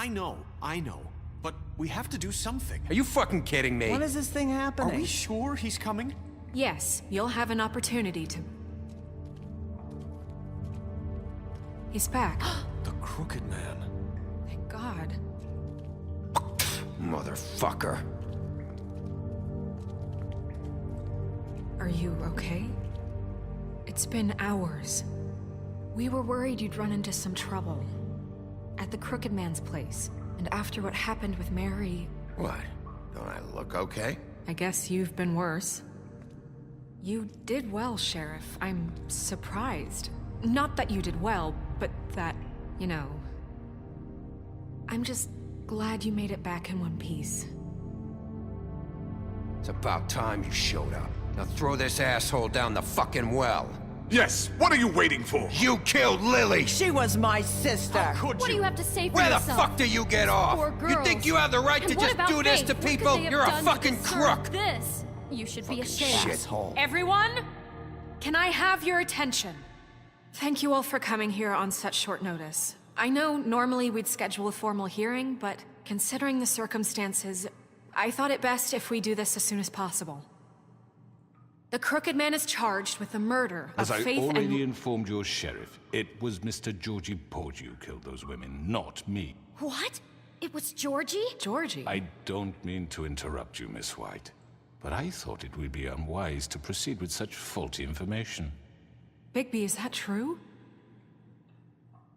I know. But we have to do something. Are you fucking kidding me? When is this thing happening? Are we sure he's coming? Yes, you'll have an opportunity to... He's back. The Crooked Man. Thank God. Motherfucker. Are you okay? It's been hours. We were worried you'd run into some trouble. At the Crooked Man's place. And after what happened with Mary... What? Don't I look okay? I guess you've been worse. You did well, Sheriff. I'm surprised. Not that you did well, but that, you know... I'm just glad you made it back in one piece. It's about time you showed up. Now throw this asshole down the fucking well. Yes, what are you waiting for? You killed Lily! She was my sister. Could What do you have to say for Where the yourself? fuck do you get off? Poor You girls. think you have the right And to what just about do this Faith? to What could people? they have You're a done to fucking deserve crook! This. You should be ashamed. Shithole. Everyone, can I have your attention? Thank you all for coming here on such short notice. I know normally we'd schedule a formal hearing, but considering the circumstances, I thought it best if we do this as soon as possible. The Crooked Man is charged with the murder of As I Faith already and... informed your sheriff, it was Mr. Georgie Porgy who killed those women, not me. What? It was Georgie? Georgie? I don't mean to interrupt you, Miss White, but I thought it would be unwise to proceed with such faulty information. Bigby, is that true?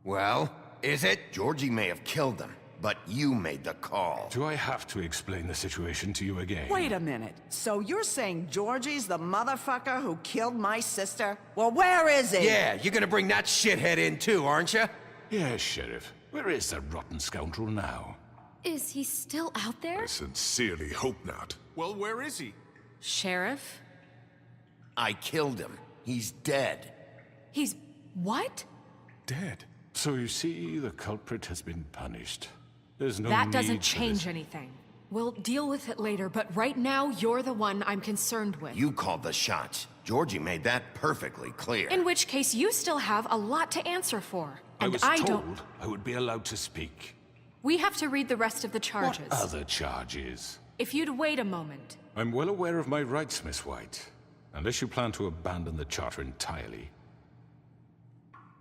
Well, is it? Georgie may have killed them, but you made the call. Do I have to explain the situation to you again? Wait a minute. So you're saying Georgie's the motherfucker who killed my sister? Well, where is he? Yeah, you're gonna bring that shithead in too, aren't you? Yes, Sheriff. Where is that rotten scoundrel now? Is he still out there? I sincerely hope not. Well, where is he? Sheriff? I killed him. He's dead. He's... what? Dead. So you see, the culprit has been punished. There's no That need doesn't for change this. anything. We'll deal with it later, but right now, you're the one I'm concerned with. You called the shots. Georgie made that perfectly clear. In which case, you still have a lot to answer for. I And was I told don't... I would be allowed to speak. We have to read the rest of the charges. What other charges? If you'd wait a moment. I'm well aware of my rights, Miss White. Unless you plan to abandon the charter entirely.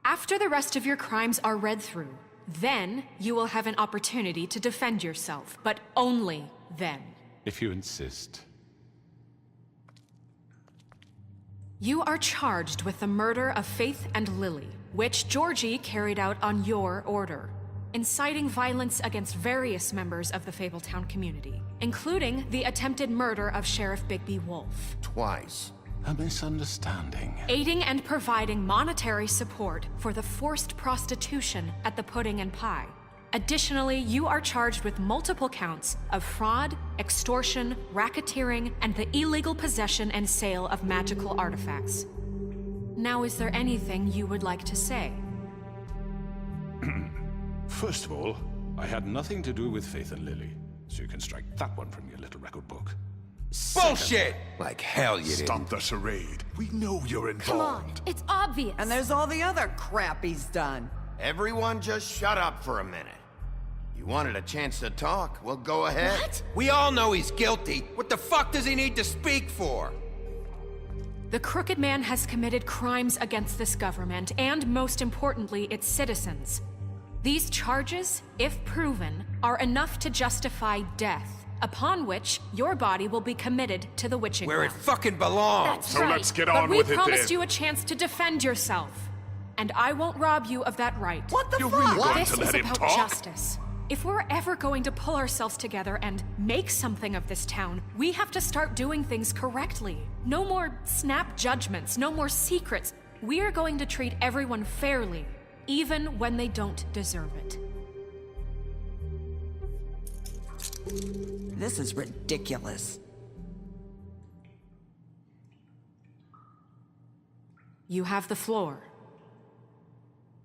After the rest of your crimes are read through, then you will have an opportunity to defend yourself, but only then. If you insist. You are charged with the murder of Faith and Lily, which Georgie carried out on your order, inciting violence against various members of the Fabletown community, including the attempted murder of Sheriff Bigby Wolf. Twice. A misunderstanding. Aiding and providing monetary support for the forced prostitution at the Pudding and Pie. Additionally, you are charged with multiple counts of fraud, extortion, racketeering, and the illegal possession and sale of magical artifacts. Now, is there anything you would like to say? First of all, I had nothing to do with Faith and Lily, so you can strike that one from your little record book. Bullshit! Like hell you Stop didn't. the charade. We know you're Come on, involved. it's obvious. And there's all the other crap he's done. Everyone just shut up for a minute. You wanted a chance to talk? Well, go ahead. What? We all know he's guilty. What the fuck does he need to speak for? The Crooked Man has committed crimes against this government and, most importantly, its citizens. These charges, if proven, are enough to justify death, upon which your body will be committed to the witching Where it ground. fucking belongs. That's So right. let's get But on we with it promised then. you a chance to defend yourself, and I won't rob you of that right. What the You're fuck? really going This to is let him about talk? justice. If we're ever going to pull ourselves together and make something of this town, we have to start doing things correctly. No more snap judgments, no more secrets. We are going to treat everyone fairly, even when they don't deserve it. This is ridiculous. You have the floor.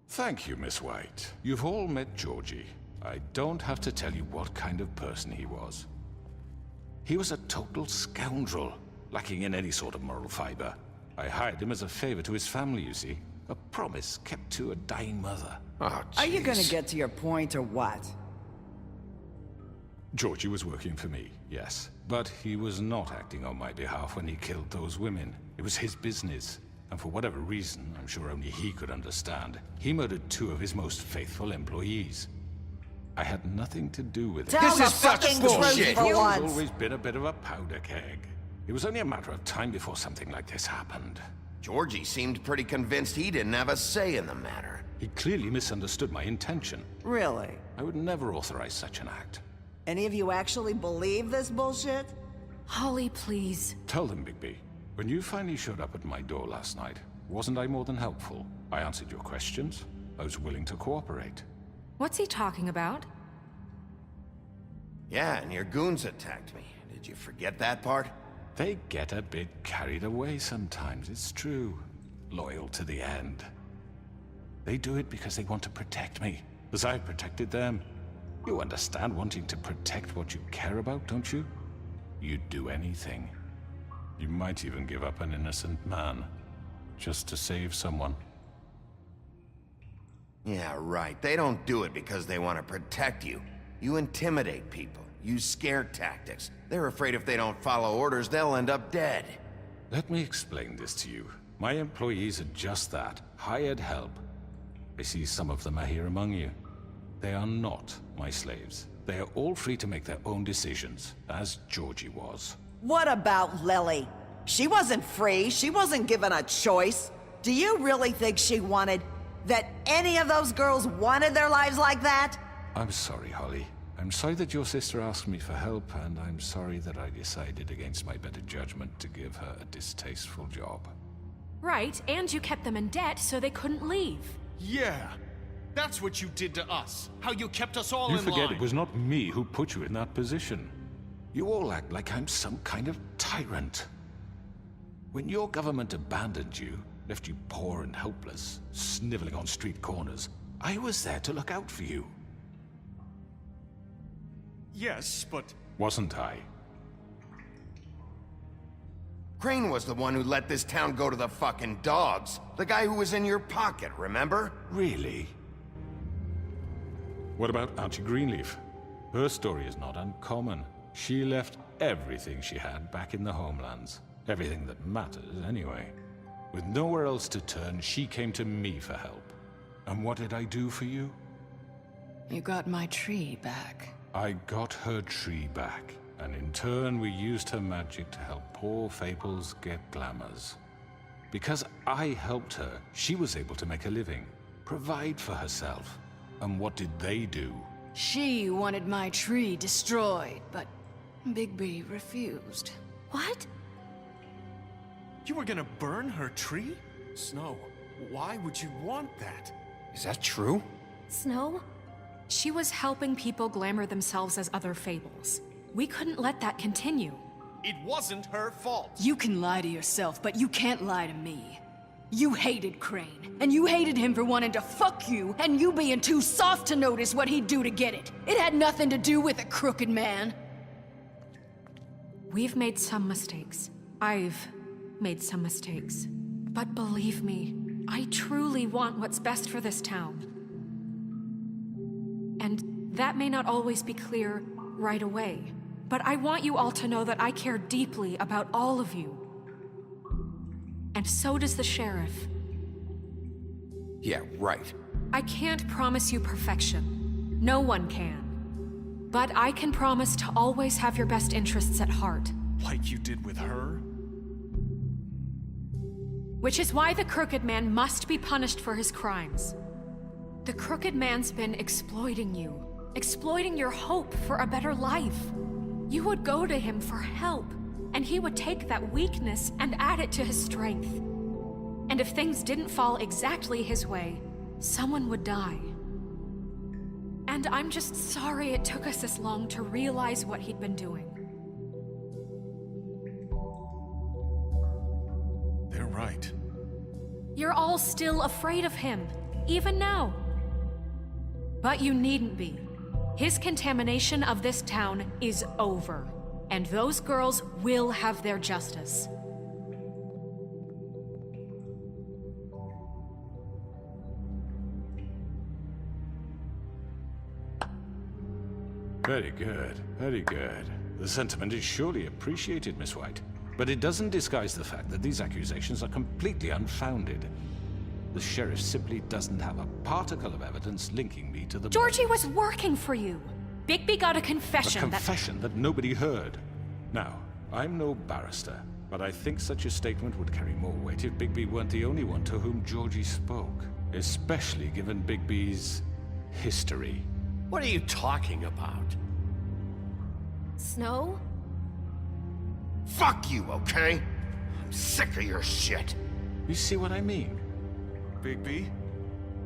Thank you, Miss White. You've all met Georgie. I don't have to tell you what kind of person he was. He was a total scoundrel, lacking in any sort of moral fiber. I hired him as a favor to his family, you see. A promise kept to a dying mother. Oh, Are you gonna jeez. get to your point or what? Georgie was working for me, yes. But he was not acting on my behalf when he killed those women. It was his business. And for whatever reason, I'm sure only he could understand, he murdered 2 of his most faithful employees. I had nothing to do with it. Tell This the is such fucking bullshit. truth for He's once. always been a bit of a powder keg. It was only a matter of time before something like this happened. Georgie seemed pretty convinced he didn't have a say in the matter. He clearly misunderstood my intention. Really? I would never authorize such an act. Any of you actually believe this bullshit? Holly, please. Tell them, Bigby. When you finally showed up at my door last night, wasn't I more than helpful? I answered your questions. I was willing to cooperate. What's he talking about? Yeah, and your goons attacked me. Did you forget that part? They get a bit carried away sometimes, it's true. Loyal to the end. They do it because they want to protect me, as I've protected them. You understand wanting to protect what you care about, don't you? You'd do anything. You might even give up an innocent man, just to save someone. Yeah, right. They don't do it because they want to protect you. You intimidate people, use scare tactics. They're afraid if they don't follow orders, they'll end up dead. Let me explain this to you. My employees are just that, hired help. I see some of them are here among you. They are not my slaves. They are all free to make their own decisions, as Georgie was. What about Lily? She wasn't free. She wasn't given a choice. Do you really think she wanted... that any of those girls wanted their lives like that? I'm sorry, Holly. I'm sorry that your sister asked me for help, and I'm sorry that I decided against my better judgment to give her a distasteful job. Right, and you kept them in debt so they couldn't leave. Yeah. That's what you did to us. How you kept us all You in forget line. it was not me who put you in that position. You all act like I'm some kind of tyrant. When your government abandoned you, left you poor and helpless, sniveling on street corners, I was there to look out for you. Yes, but... Wasn't I? Crane was the one who let this town go to the fucking dogs. The guy who was in your pocket, remember? Really? What about Auntie Greenleaf? Her story is not uncommon. She left everything she had back in the homelands. Everything that matters, anyway. With nowhere else to turn, she came to me for help. And what did I do for you? You got my tree back. I got her tree back, and in turn we used her magic to help poor Fables get glamours. Because I helped her, she was able to make a living, provide for herself. And what did they do? She wanted my tree destroyed, but Bigby refused. What? You were gonna burn her tree? Snow, why would you want that? Is that true? Snow? She was helping people glamour themselves as other Fables. We couldn't let that continue. It wasn't her fault. You can lie to yourself, but you can't lie to me. You hated Crane, and you hated him for wanting to fuck you, and you being too soft to notice what he'd do to get it. It had nothing to do with a crooked man. We've made some mistakes. I've made some mistakes. But believe me, I truly want what's best for this town. And that may not always be clear right away, but I want you all to know that I care deeply about all of you. And so does the sheriff. Yeah, right. I can't promise you perfection. No one can. But I can promise to always have your best interests at heart. Like you did with her? Which is why the Crooked Man must be punished for his crimes. The Crooked Man's been exploiting you, exploiting your hope for a better life. You would go to him for help, and he would take that weakness and add it to his strength. And if things didn't fall exactly his way, someone would die. And I'm just sorry it took us this long to realize what he'd been doing. They're right. You're all still afraid of him, even now. But you needn't be. His contamination of this town is over, and those girls will have their justice. Very good, very good. The sentiment is surely appreciated, Miss White. But it doesn't disguise the fact that these accusations are completely unfounded. The sheriff simply doesn't have a particle of evidence linking me to the... Georgie was working for you. Bigby got a confession A confession that nobody heard. Now, I'm no barrister, but I think such a statement would carry more weight if Bigby weren't the only one to whom Georgie spoke. Especially given Bigby's history. What are you talking about? Snow? Fuck you, okay? I'm sick of your shit. You see what I mean? Bigby?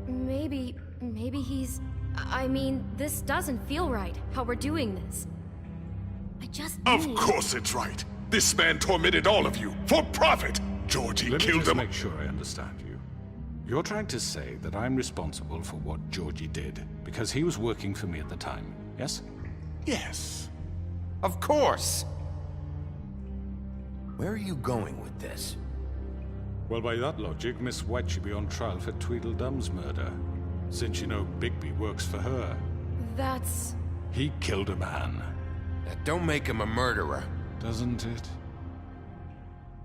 Maybe he's... I mean, this doesn't feel right, how we're doing this. I just Of need... course it's right. This man tormented all of you, for profit. Georgie Let me killed just him. make sure I understand you. You're trying to say that I'm responsible for what Georgie did, because he was working for me at the time, yes? Yes. Of course. Where are you going with this? Well, by that logic, Miss White should be on trial for Tweedledum's murder. Since you know Bigby works for her. That's... He killed a man. That don't make him a murderer. Doesn't it?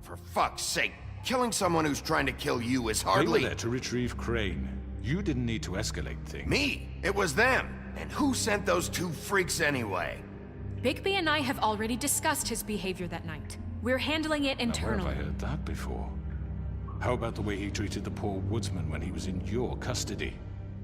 For fuck's sake, killing someone who's trying to kill you is They were hardly... there to retrieve Crane. You didn't need to escalate things. Me? It was them. And who sent those two freaks anyway? Bigby and I have already discussed his behavior that night. We're handling it Now, where internally. have I heard that before? How about the way he treated the poor woodsman when he was in your custody?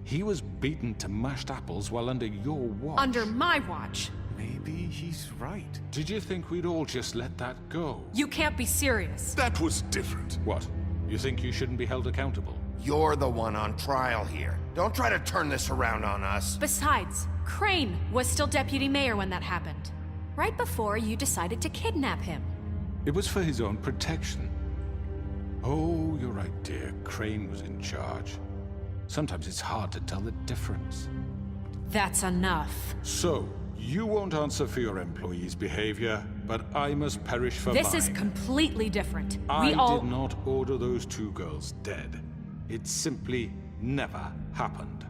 He was beaten to mashed apples while under your watch. Under my watch. Maybe he's right. Did you think we'd all just let that go? You can't be serious. That was different. What? You think you shouldn't be held accountable? You're the one on trial here. Don't try to turn this around on us. Besides, Crane was still deputy mayor when that happened. Right before you decided to kidnap him. It was for his own protection. Oh, you're right, dear. Crane was in charge. Sometimes it's hard to tell the difference. That's enough. So, you won't answer for your employees' behavior, but I must perish for mine. This is completely different. I did not order those two girls dead. It simply never happened.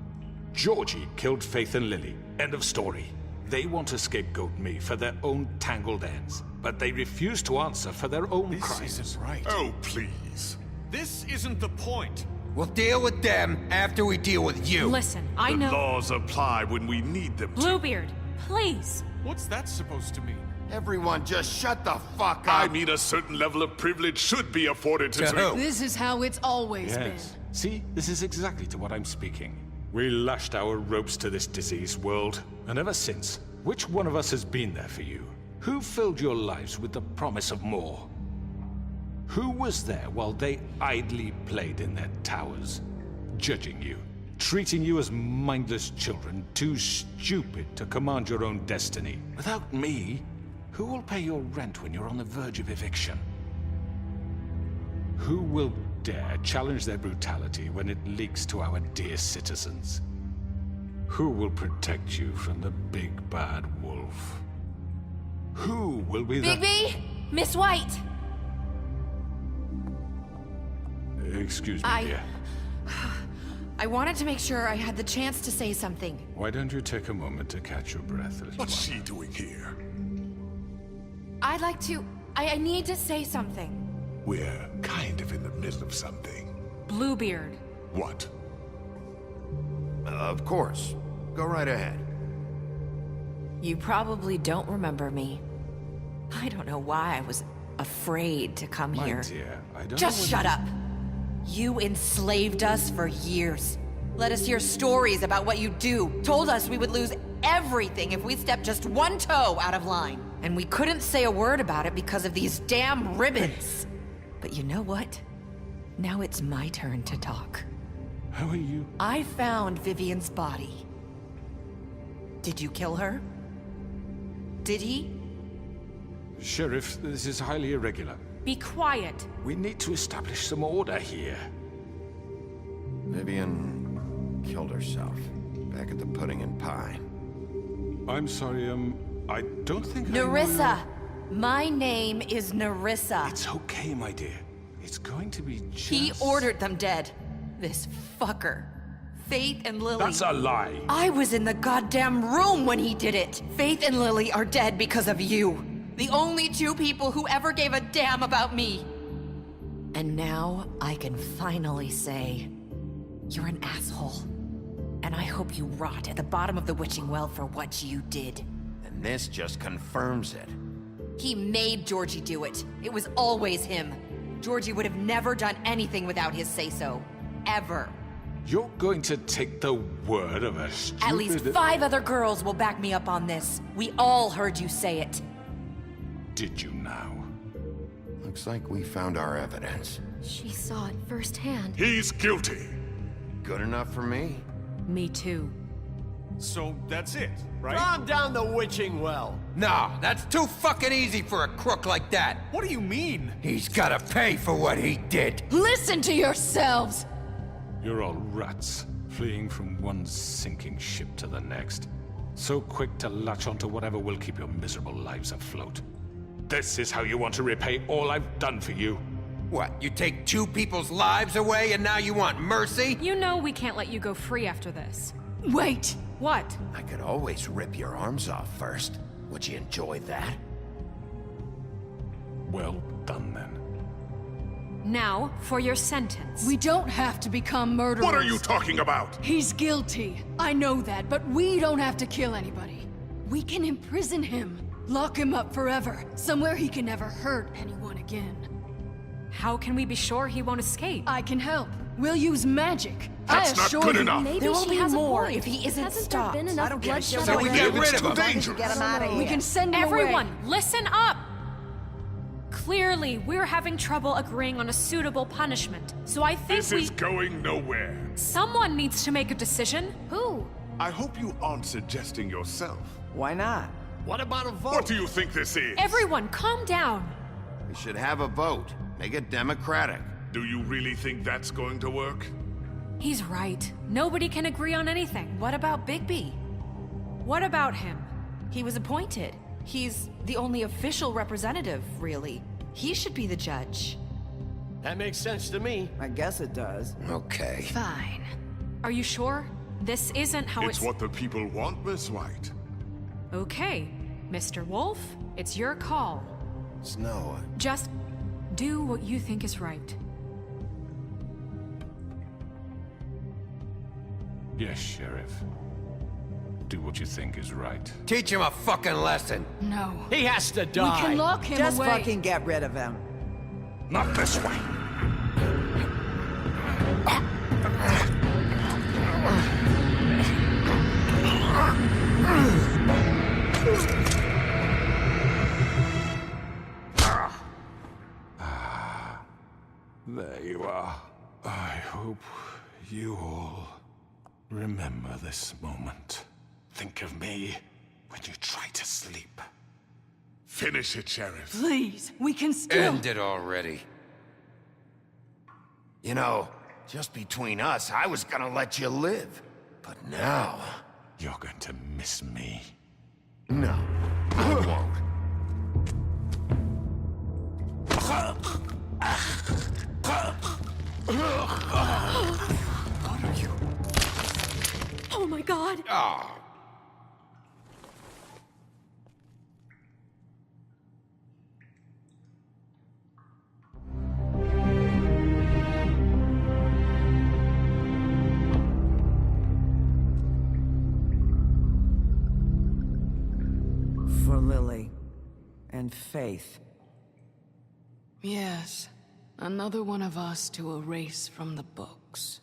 Georgie killed Faith and Lily. End of story. They want to scapegoat me for their own tangled ends, but they refuse to answer for their own This crimes. isn't right. Oh, please. This isn't the point. We'll deal with them after we deal with you. Listen, I The know... laws apply when we need them to. Bluebeard, please. What's that supposed to mean? Everyone just shut the fuck up. I mean, a certain level of privilege should be afforded to... To who? This is how it's always Yes. See, this is exactly to what I'm speaking. We lashed our ropes to this diseased world, and ever since, which one of us has been there for you? Who filled your lives with the promise of more? Who was there while they idly played in their towers, judging you, treating you as mindless children, too stupid to command your own destiny? Without me, who will pay your rent when you're on the verge of eviction? Who will dare challenge their brutality when it leaks to our dear citizens? Who will protect you from the big bad wolf? Who will be the... Bigby! Miss White! Excuse me, dear. I wanted to make sure I had the chance to say something. Why don't you take a moment to catch your breath, little What's one? she doing here? I'd like to... I need to say something. We're kind of in the middle of something. Bluebeard. What? Of course. Go right ahead. You probably don't remember me. I don't know why I was afraid to come My here. dear, I don't Just know shut what- up. You enslaved us for years. Let us hear stories about what you do. Told us we would lose everything if we stepped just one toe out of line. And we couldn't say a word about it because of these damn ribbons. But you know what? Now it's my turn to talk. How are you? I found Vivian's body. Did you kill her? Did he? Sheriff, this is highly irregular. Be quiet. We need to establish some order here. Vivian killed herself back at the Pudding and Pie. I'm sorry, I don't think I know Nerissa! My name is Nerissa. It's okay, my dear. It's going to be just... He ordered them dead. This fucker. Faith and Lily. That's a lie. I was in the goddamn room when he did it. Faith and Lily are dead because of you. The only two people who ever gave a damn about me. And now I can finally say, you're an asshole. And I hope you rot at the bottom of the witching well for what you did. And this just confirms it. He made Georgie do it. It was always him. Georgie would have never done anything without his say-so. Ever. You're going to take the word of a stupid... At least 5 other girls will back me up on this. We all heard you say it. Did you now? Looks like we found our evidence. She saw it firsthand. He's guilty. Good enough for me. Me too. So that's it, right? Calm down the witching well. No, that's too fucking easy for a crook like that. What do you mean? He's gotta pay for what he did. Listen to yourselves! You're all rats, fleeing from one sinking ship to the next. So quick to latch onto whatever will keep your miserable lives afloat. This is how you want to repay all I've done for you? What, you take 2 people's lives away and now you want mercy? You know we can't let you go free after this. Wait! What? I could always rip your arms off first. Would you enjoy that? Well done, then. Now, for your sentence. We don't have to become murderers. What are you talking about? He's guilty. I know that, but we don't have to kill anybody. We can imprison him. Lock him up forever. Somewhere he can never hurt anyone again. How can we be sure he won't escape? I can help. We'll use magic. That's I not assure good you. enough. Maybe There will she be has more a point. if he isn't Hasn't stopped. there been I enough don't give a bloodshed shit So what we you get do. rid of him. As long as you Dangerous. get him out of here. We can send him Everyone, away. listen up! Clearly, we're having trouble agreeing on a suitable punishment. So I think This is going nowhere. someone needs to make a decision. Who? I hope you aren't suggesting yourself. Why not? What about a vote? What do you think this is? Everyone, calm down. We should have a vote. Make it democratic. Do you really think that's going to work? He's right. Nobody can agree on anything. What about Bigby? What about him? He was appointed. He's the only official representative, really. He should be the judge. That makes sense to me. I guess it does. Okay. Fine. Are you sure? This isn't how It's what the people want, Miss White. Okay, Mr. Wolf, it's your call. Snow, Just do what you think is right. Yes, Sheriff. Do what you think is right. Teach him a fucking lesson. No. He has to We die. can lock him Just away. fucking get rid of him. Not this way! There you are. I hope you all remember this moment. Think of me when you try to sleep. Finish it, Sheriff. Please, we can still... End it already. you know, just between us, I was gonna let you live. But now, You're going to miss me. no, I won't. Oh my god! Ah. For Lily and Faith. Yes. Another one of us to erase from the books.